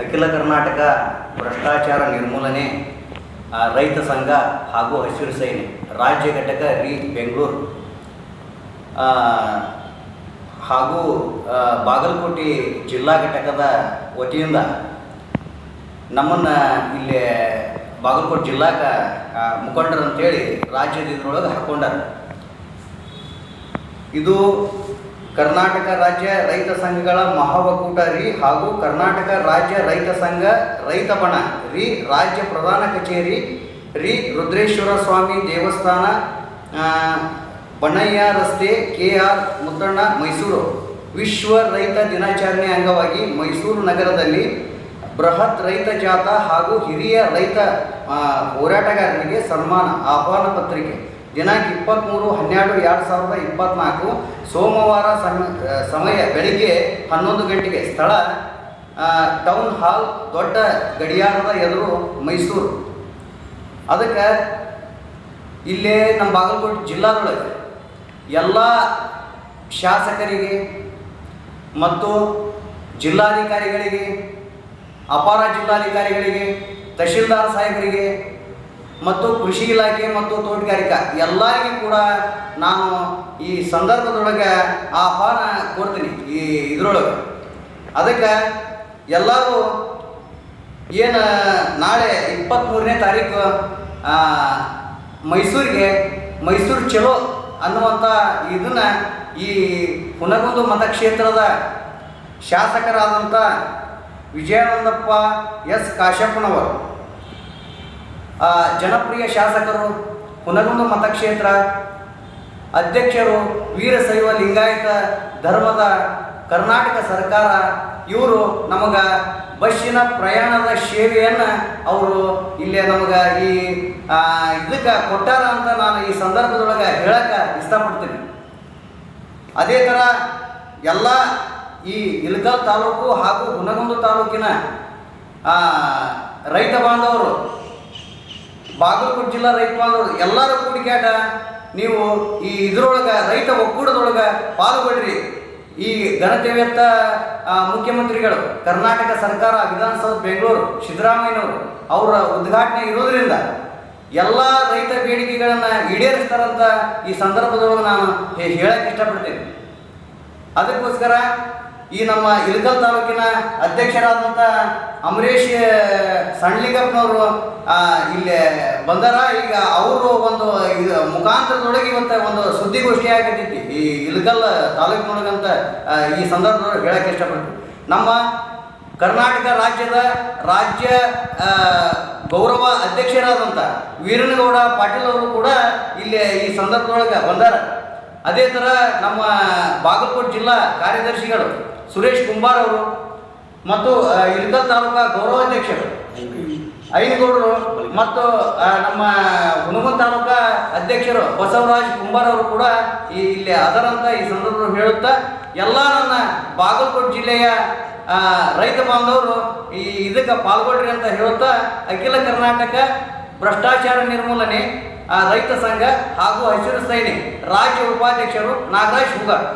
ಅಖಿಲ ಕರ್ನಾಟಕ ಭ್ರಷ್ಟಾಚಾರ ನಿರ್ಮೂಲನೆ ರೈತ ಸಂಘ ಹಾಗೂ ಹಸಿರು ಸೇನೆ ರಾಜ್ಯ ಘಟಕ ಬೆಂಗಳೂರು ಹಾಗೂ ಬಾಗಲಕೋಟೆ ಜಿಲ್ಲಾ ಘಟಕದ ವತಿಯಿಂದ ನಮ್ಮನ್ನು ಇಲ್ಲಿ ಬಾಗಲಕೋಟೆ ಜಿಲ್ಲಾಕ ಮುಖಂಡರು ಅಂತೇಳಿ ರಾಜ್ಯದ ಇದರೊಳಗೆ ಹಾಕೊಂಡಾರ. ಇದು ಕರ್ನಾಟಕ ರಾಜ್ಯ ರೈತ ಸಂಘಗಳ ಮಹಾಒಕ್ಕೂಟ ಹಾಗೂ ಕರ್ನಾಟಕ ರಾಜ್ಯ ರೈತ ಸಂಘ ರೈತ ಬಣ ರಾಜ್ಯ ಪ್ರಧಾನ ಕಚೇರಿ ರುದ್ರೇಶ್ವರ ಸ್ವಾಮಿ ದೇವಸ್ಥಾನ ಬಣಯ್ಯ ರಸ್ತೆ KR ಮುತ್ತಣ್ಣ ಮೈಸೂರು ವಿಶ್ವ ರೈತ ದಿನಾಚರಣೆ ಅಂಗವಾಗಿ ಮೈಸೂರು ನಗರದಲ್ಲಿ ಬೃಹತ್ ರೈತ ಜಾಥಾ ಹಾಗೂ ಹಿರಿಯ ರೈತ ಹೋರಾಟಗಾರರಿಗೆ ಸನ್ಮಾನ ಆಹ್ವಾನ ಪತ್ರಿಕೆ ದಿನಾಂಕ 23/12/2024 ಸೋಮವಾರ ಸಮಯ ಬೆಳಿಗ್ಗೆ 11 ಗಂಟೆಗೆ ಸ್ಥಳ ಟೌನ್ ಹಾಲ್ ದೊಡ್ಡ ಗಡಿಯಾರದ ಎದುರು ಮೈಸೂರು. ಅದಕ್ಕೆ ಇಲ್ಲೇ ನಮ್ಮ ಬಾಗಲಕೋಟೆ ಜಿಲ್ಲಾದೊಳಗೆ ಎಲ್ಲ ಶಾಸಕರಿಗೆ ಮತ್ತು ಜಿಲ್ಲಾಧಿಕಾರಿಗಳಿಗೆ ಅಪರ ಜಿಲ್ಲಾಧಿಕಾರಿಗಳಿಗೆ ತಹಶೀಲ್ದಾರ್ ಸಾಹೇಬರಿಗೆ ಮತ್ತು ಕೃಷಿ ಇಲಾಖೆ ಮತ್ತು ತೋಟಗಾರಿಕಾ ಎಲ್ಲರಿಗೂ ಕೂಡ ನಾನು ಈ ಸಂದರ್ಭದೊಳಗೆ ಆಹ್ವಾನ ಕೊಡ್ತೀನಿ ಈ ಇದರೊಳಗೆ. ಅದಕ್ಕೆ ಎಲ್ಲರೂ ಏನು ನಾಳೆ 23ನೇ ತಾರೀಕು ಮೈಸೂರು ಚಲೋ ಅನ್ನುವಂಥ ಇದನ್ನು ಈ ಹುನಗುಂದ ಮತಕ್ಷೇತ್ರದ ಶಾಸಕರಾದಂಥ ವಿಜಯಾನಂದಪ್ಪ ಎಸ್ ಕಾಶಪ್ಪನವರು ಜನಪ್ರಿಯ ಶಾಸಕರು ಹುನಗುಂದ ಮತಕ್ಷೇತ್ರ ಅಧ್ಯಕ್ಷರು ವೀರಶೈವ ಲಿಂಗಾಯತ ಧರ್ಮದ ಕರ್ನಾಟಕ ಸರ್ಕಾರ ಇವರು ನಮಗೆ ಬಸ್ಸಿನ ಪ್ರಯಾಣದ ಸೇವೆಯನ್ನು ಅವರು ಇಲ್ಲೇ ನಮಗೆ ಈ ಇದಕ್ಕೆ ಕೊಟ್ಟಾರ ಅಂತ ನಾನು ಈ ಸಂದರ್ಭದೊಳಗೆ ಹೇಳಕ್ಕೆ ಇಷ್ಟಪಡ್ತೀನಿ. ಅದೇ ಥರ ಎಲ್ಲ ಈ ಇಳಕಲ್ ತಾಲೂಕು ಹಾಗೂ ಹುನಗುಂದ ತಾಲೂಕಿನ ರೈತ ಬಾಂಧವರು ಬಾಗಲಕೋಟೆ ಜಿಲ್ಲಾ ರೈತ ಬಾಂಧವರು ಎಲ್ಲರೂ ಕೂಡಿಕ್ಯಾಟ ನೀವು ಈ ಇದರೊಳಗೆ ರೈತ ಒಕ್ಕೂಟದೊಳಗೆ ಪಾಲ್ಗೊಳ್ರಿ. ಈ ಘನತೆವೆತ್ತ ಮುಖ್ಯಮಂತ್ರಿಗಳು ಕರ್ನಾಟಕ ಸರ್ಕಾರ ವಿಧಾನಸೌಧ ಬೆಂಗಳೂರು ಸಿದ್ದರಾಮಯ್ಯನವರು ಅವರ ಉದ್ಘಾಟನೆ ಇರೋದ್ರಿಂದ ಎಲ್ಲ ರೈತ ಬೇಡಿಕೆಗಳನ್ನು ಈಡೇರಿಸ್ತಾರಂತ ಈ ಸಂದರ್ಭದೊಳಗೆ ನಾನು ಹೇಳಕ್ಕೆ ಇಷ್ಟಪಡ್ತೀನಿ. ಅದಕ್ಕೋಸ್ಕರ ಈ ನಮ್ಮ ಇಳಕಲ್ ತಾಲೂಕಿನ ಅಧ್ಯಕ್ಷರಾದಂಥ ಅಮರೇಶ್ ಸಣ್ಲಿಂಗಪ್ಪನವರು ಇಲ್ಲಿ ಬಂದಾರ. ಈಗ ಅವರು ಒಂದು ಮುಖಾಂತರದೊಳಗೆ ಇವತ್ತು ಒಂದು ಸುದ್ದಿಗೋಷ್ಠಿ ಆಗತೈತಿ ಈ ಇಳಕಲ್ ತಾಲೂಕಿನೊಳಗಂತ ಈ ಸಂದರ್ಭದೊಳಗೆ ಹೇಳಕ್ಕೆ ಇಷ್ಟಪಡ್ತೀನಿ. ನಮ್ಮ ಕರ್ನಾಟಕ ರಾಜ್ಯ ಗೌರವ ಅಧ್ಯಕ್ಷರಾದಂಥ ವೀರನಗೌಡ ಪಾಟೀಲ್ ಅವರು ಕೂಡ ಇಲ್ಲಿ ಈ ಸಂದರ್ಭದೊಳಗೆ ಬಂದಾರ. ಅದೇ ಥರ ನಮ್ಮ ಬಾಗಲಕೋಟೆ ಜಿಲ್ಲಾ ಕಾರ್ಯದರ್ಶಿಗಳು ಸುರೇಶ್ ಕುಂಬಾರ್ ಅವರು ಮತ್ತು ಇಳಕಲ್ ತಾಲೂಕಾ ಗೌರವಾಧ್ಯಕ್ಷರು ಐನಗೌಡರು ಮತ್ತು ನಮ್ಮ ಹುನಗುಂದ ತಾಲೂಕಾ ಅಧ್ಯಕ್ಷರು ಬಸವರಾಜ್ ಕುಂಬಾರ್ ಅವರು ಕೂಡ ಇಲ್ಲಿ ಅದರಂತ ಈ ಸಂದರ್ಭ ಹೇಳುತ್ತಾ ಎಲ್ಲ ನನ್ನ ಬಾಗಲಕೋಟೆ ಜಿಲ್ಲೆಯ ರೈತ ಬಾಂಧವರು ಇದಕ್ಕೆ ಪಾಲ್ಗೊಳ್ರಿ ಅಂತ ಹೇಳುತ್ತಾ ಅಖಿಲ ಕರ್ನಾಟಕ ಭ್ರಷ್ಟಾಚಾರ ನಿರ್ಮೂಲನೆ ರೈತ ಸಂಘ ಹಾಗೂ ಹಸಿರು ಸೇನೆ ರಾಜ್ಯ ಉಪಾಧ್ಯಕ್ಷರು ನಾಗರಾಜ್ ಹುಗಾರ್.